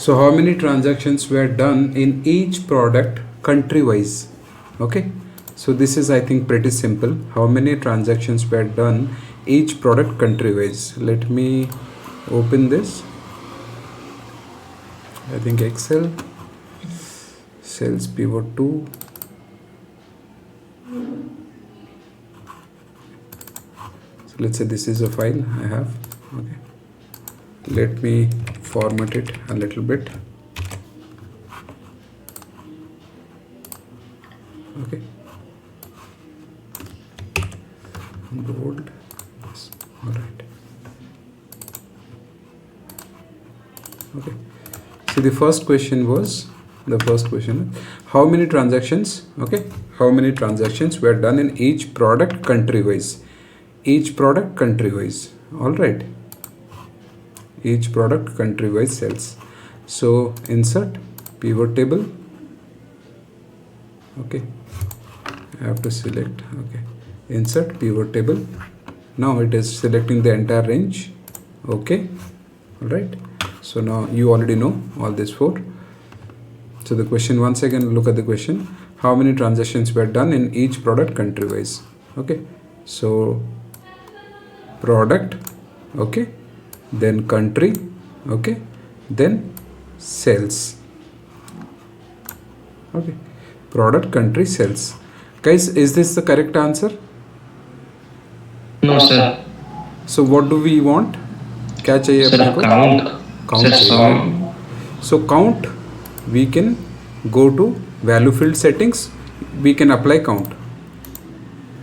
So how many transactions were done in each product country wise? Okay, so this is I think pretty simple. How many transactions were done each product country wise? Let me open this. I think Excel, sales pivot 2. So let's say this is a file I have. Okay, let me format it a little bit. Okay, bold. Yes. All right. Okay, so the first question was how many transactions, okay, how many transactions were done in each product country wise? Each product country wise. All right, each product country wise sales. So insert pivot table. Okay, I have to select. Okay, insert pivot table. Now it is selecting the entire range. Okay, all right. So now you already know all this four. So the question, once again look at the question, how many transactions were done in each product country wise? Okay, so product, okay, then country, okay, then sales. Okay, product, country, sales. Guys, is this the correct answer? No, sir. So what do we want? क्या चाहिए Sir, अपने को? count. Count Sir, चाहिए, sum. right? So count, we can go to value field settings, we can apply count.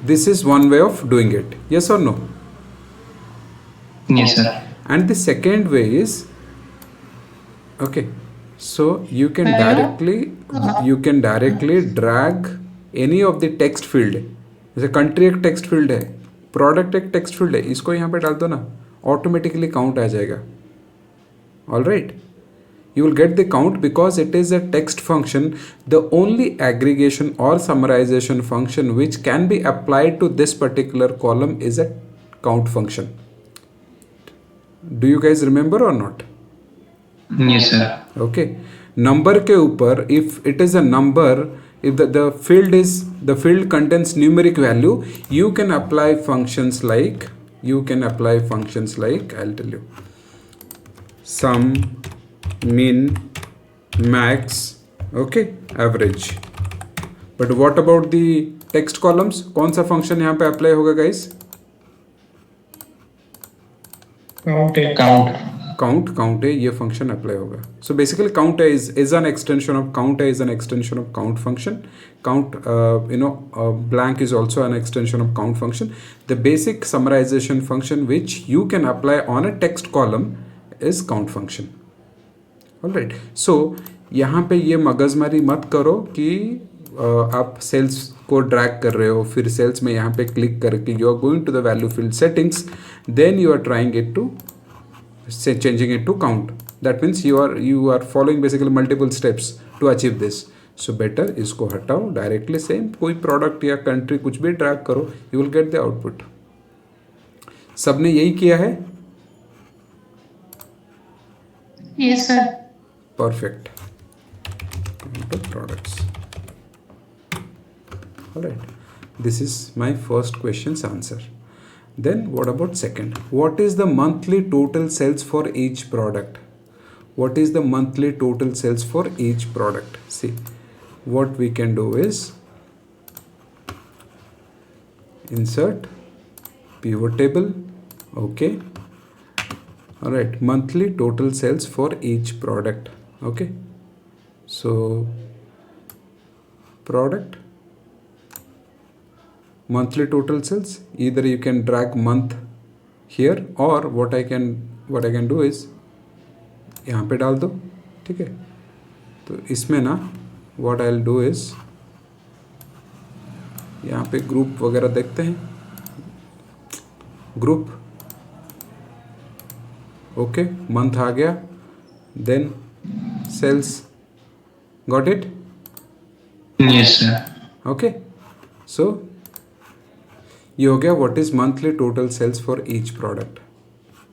This is one way of doing it. Yes or no? Yes, sir. And the second way is, okay, so you can directly drag any of the text field. जैसे country एक text field है, product एक text field है, इसको यहाँ पे डाल दो ना, automatically count आ जाएगा. All right, you will get the count because it is a text function. The only aggregation or summarization function which can be applied to this particular column is a count function. Do you guys remember or not? Yes, sir. Okay, number के ऊपर, if it is a number, if the field contains numeric value, you can apply functions like, I'll tell you, sum, min, max, okay, average. But what about the text columns? कौन सा function यहाँ पे apply होगा guys? count है, ये function apply होगा. So basically count is an extension of count function. Count, blank is also an extension of count function. The basic summarization function which you can apply on a text column is count function. Alright, so यहाँ पे ये मगजमारी मत करो कि आप sales को drag कर रहे हो, फिर सेल्स में यहाँ पे क्लिक करके you are going to the value field settings, then you are trying it to say changing it to count. That means you are following basically multiple steps to achieve this. So better इसको हटाओ, directly same कोई product या country कुछ भी drag करो, you will get the output. सबने यही किया है? Yes, sir. Perfect. Count of products. Alright, this is my first question's answer. Then what about second? What is the monthly total sales for each product? What is the monthly total sales for each product? See, what we can do is insert pivot table. Okay, all right, monthly total sales for each product. Okay, so product, monthly total sales, either you can drag month here or what I can do is यहाँ पे डाल दो. ठीक है, तो इसमें ना what I'll do is यहाँ पे ग्रुप वगैरह देखते हैं, ग्रुप, ओके, मंथ आ गया, then sales, got it? Yes, sir. Okay, so ये हो गया what is monthly total sales for each product.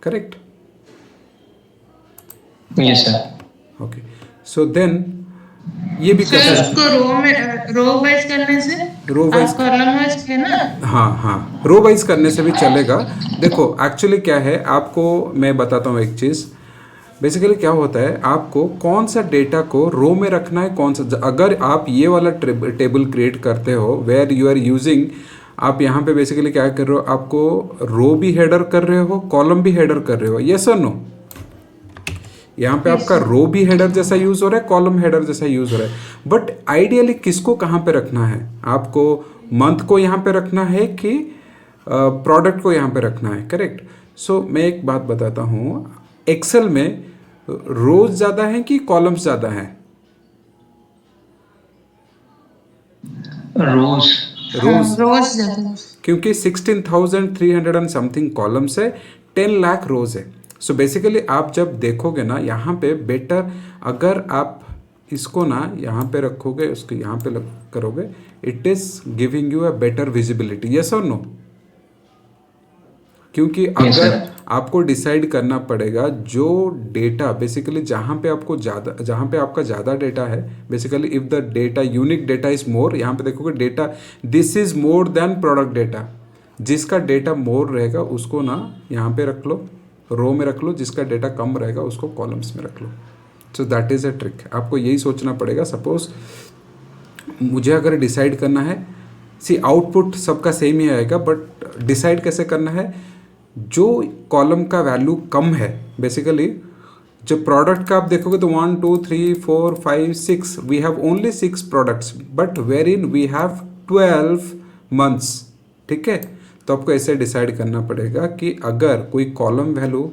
Correct? Yes, sir. Okay, so then ये भी कर सर सकते उसको रो वाइज करने से रो आप वाइज, कॉलम वाइज है ना। हाँ हाँ, रो वाइज करने से भी चलेगा। देखो एक्चुअली क्या है, आपको मैं बताता हूँ एक चीज़। बेसिकली क्या होता है, आपको कौन सा डेटा को रो में रखना है, कौन सा, अगर आप ये वाला टेबल क्रिएट करते हो वेयर यू आर यूजिंग, आप यहाँ पे बेसिकली क्या कर रहे हो, आपको रो भी हेडर कर रहे हो, कॉलम भी हेडर कर रहे हो, यस और नो। यहाँ पे आपका रो भी हेडर जैसा यूज हो रहा है, कॉलम हेडर जैसा यूज हो रहा है, बट आइडियली किसको कहाँ पे रखना है, आपको मंथ को यहाँ पे रखना है कि प्रोडक्ट को यहाँ पे रखना है, करेक्ट। सो मैं एक बात बताता हूँ, एक्सेल में रोज ज़्यादा है कि कॉलम्स ज़्यादा है? रोज। रोज, रोज ज्यादा। क्योंकि 16,300 एंड समथिंग कॉलम्स है, 10 लाख रोज है। सो बेसिकली आप जब देखोगे ना यहाँ पे बेटर, अगर आप इसको ना यहाँ पे रखोगे, उसको यहाँ पे करोगे, it is giving you a better visibility, yes और नो। क्योंकि Yes, अगर sir. आपको डिसाइड करना पड़ेगा जो डेटा बेसिकली जहाँ पे आपको ज़्यादा, जहाँ पे आपका ज़्यादा डेटा है, basically if the data unique data is more, यहाँ पे देखोगे data this is more than product data, जिसका डेटा मोर रहेगा उसको ना यहाँ पे रख लो, रो में रख लो, जिसका डेटा कम रहेगा उसको कॉलम्स में रख लो। So that is a trick, आपको यही सोचना पड़ेगा। सपोज मुझे अगर डिसाइड करना है, सी आउटपुट सबका सेम ही आएगा, बट डिसाइड कैसे करना है, जो कॉलम का वैल्यू कम है, बेसिकली जो प्रोडक्ट का आप देखोगे तो 1 2 3 4 5 6, we have only 6 products, but wherein we have 12 months, ठीक है। तो आपको ऐसे डिसाइड करना पड़ेगा कि अगर कोई कॉलम वैल्यू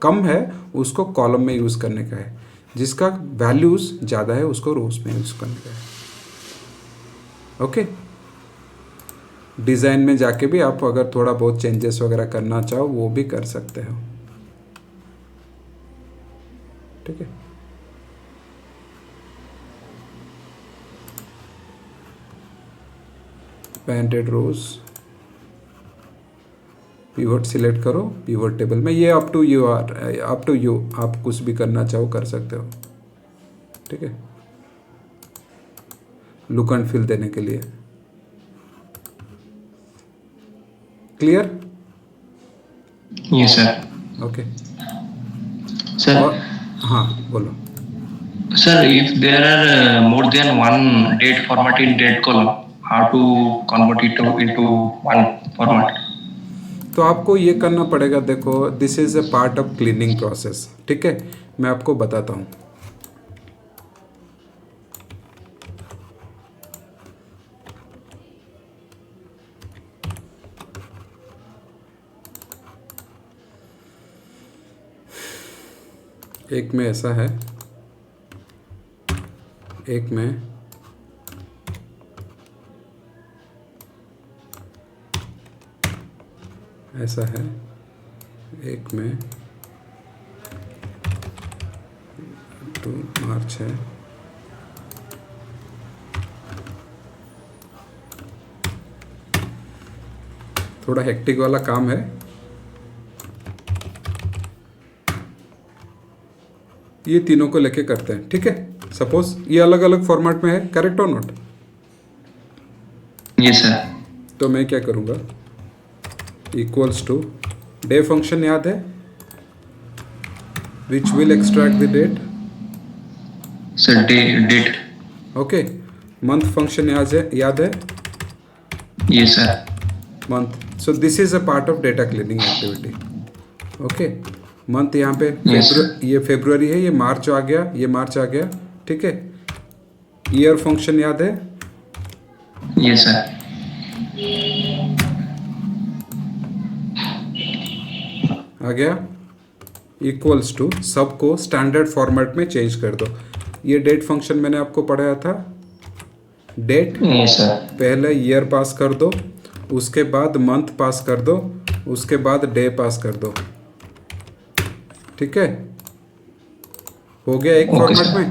कम है उसको कॉलम में यूज़ करने का है, जिसका वैल्यूज़ ज़्यादा है उसको रोज में यूज़ करने का है। ओके, डिज़ाइन में जाके भी आप अगर थोड़ा बहुत चेंजेस वगैरह करना चाहो वो भी कर सकते हो, ठीक है। पैंटेड रोज, पिवट सिलेक्ट करो, पिवट टेबल में, ये अप टू यू, आप कुछ भी करना चाहो कर सकते हो, ठीक है, लुक एंड फील देने के लिए। Clear? Yes, sir. Okay, Sir, और हाँ बोलो। sir, if there are more than one date format in date column, how to convert it into one format? तो आपको ये करना पड़ेगा, देखो this is a part of cleaning process, ठीक है, मैं आपको बताता हूँ। एक में ऐसा है, एक में ऐसा है, एक में 2 मार्च है, थोड़ा हेक्टिक वाला काम है, ये तीनों को लेके करते हैं, ठीक है। सपोज ये अलग अलग फॉर्मेट में है, करेक्ट और नॉट? Yes, sir. तो मैं क्या करूँगा, इक्वल्स टू डे फंक्शन याद है, which will extract the date, Sir, date. Okay. Month function याद है, Yes, sir. Month. So this is a part of data cleaning activity, okay. Month यहाँ पे Yes. ये फेब्रुअरी है, ये मार्च आ गया, ये मार्च आ गया, ठीक है। ईयर फंक्शन याद है, Yes, sir. आ गया, इक्वल्स टू सबको स्टैंडर्ड फॉर्मेट में चेंज कर दो। ये डेट फंक्शन मैंने आपको पढ़ाया था, डेट Yes, sir. पहले ईयर पास कर दो, उसके बाद मंथ पास कर दो, उसके बाद डे पास कर दो, ठीक है। हो गया एक Okay, फॉर्मेट sir. में,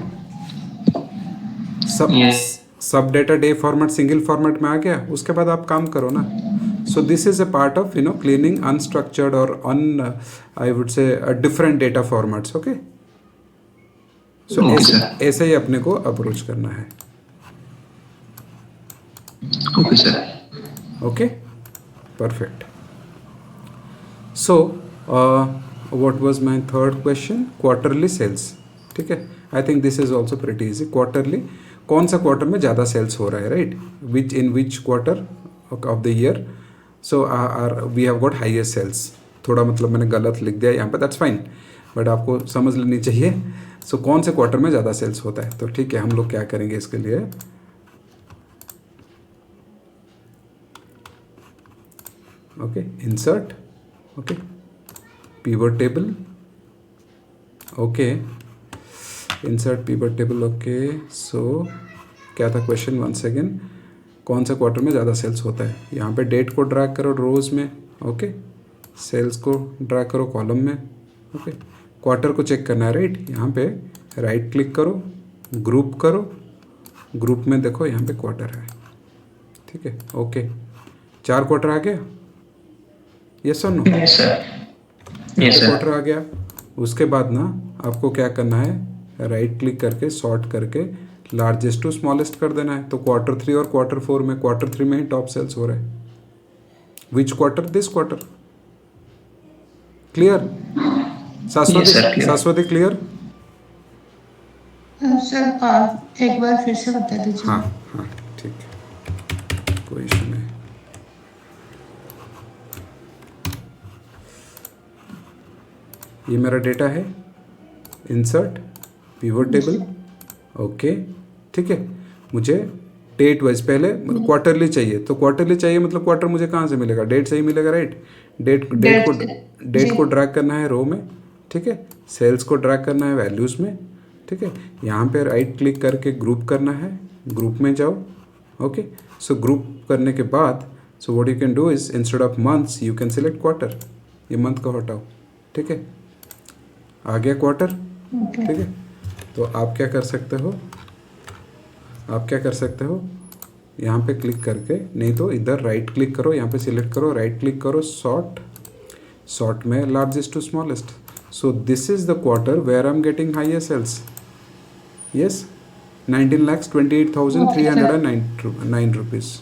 सब Yes. सब data the format single format में आ गया, उसके बाद आप काम करो ना। So this is a part of cleaning unstructured और I would say different data formats, okay. So Okay, sir. ऐसे ही अपने को अप्रोच करना है. Okay, sir. Okay, perfect. So what was my third question? Quarterly sales. ठीक है, I think this is also pretty easy. Quarterly, कौन सा quarter में ज़्यादा सेल्स हो रहा है, right? Which in which quarter of the year so are we have got highest sales. थोड़ा मतलब मैंने गलत लिख दिया यहाँ पे, दैट्स फाइन, बट आपको समझ लेनी चाहिए. सो कौन से क्वार्टर में ज़्यादा सेल्स होता है, तो ठीक है, हम लोग क्या करेंगे इसके लिए. Okay, insert, okay, pivot table, okay, insert pivot table. Okay, so क्या था क्वेश्चन वंस अगेन? कौन सा क्वार्टर में ज़्यादा सेल्स होता है? यहाँ पे डेट को ड्रैग करो रोज में, ओके, सेल्स को ड्रैग करो कॉलम में, ओके, क्वार्टर को चेक करना है, राइट? यहाँ पे राइट क्लिक करो, ग्रुप करो, ग्रुप में देखो यहाँ पे क्वार्टर है, ठीक है, ओके. 4 क्वार्टर आ गया, यस और no? Yes, sir. Yes, sir. Quarter आ गया. उसके बाद ना आपको क्या करना है, राइट क्लिक करके सॉर्ट करके लार्जेस्ट टू स्मॉलेस्ट कर देना है. तो क्वार्टर 3 और क्वार्टर 4 में, क्वार्टर 3 में ही टॉप सेल्स हो रहे हैं. विच क्वार्टर? This quarter. क्लियर शाश्वती? Yes, sir, clear. शाश्वती क्लियर? सर एक बार फिर से बता दीजिए. हाँ हाँ, ठीक है, कोई इशू नहीं. ये मेरा डेटा है, इंसर्ट पिवट टेबल, ओके, ठीक है. मुझे डेट वाइज पहले क्वार्टरली चाहिए, तो क्वार्टरली चाहिए मतलब क्वार्टर मुझे कहाँ से मिलेगा? डेट से ही मिलेगा, राइट? डेट को ड्रैग करना है रो में, ठीक है, सेल्स को ड्रैग करना है वैल्यूज़ में, ठीक है. यहाँ पे राइट क्लिक करके ग्रुप करना है, ग्रुप में जाओ, ओके. सो ग्रुप करने के बाद so what you can do is instead of months you can select quarter. ये मंथ को हटाओ, ठीक है, आ गया क्वार्टर, ठीक है. तो आप क्या कर सकते हो, यहाँ पे क्लिक करके, नहीं तो इधर राइट क्लिक करो, यहाँ पे सिलेक्ट करो, राइट क्लिक करो, सॉर्ट में largest to smallest. So this is the quarter where I am getting highest sales. Yes, 19,28,309 rupees.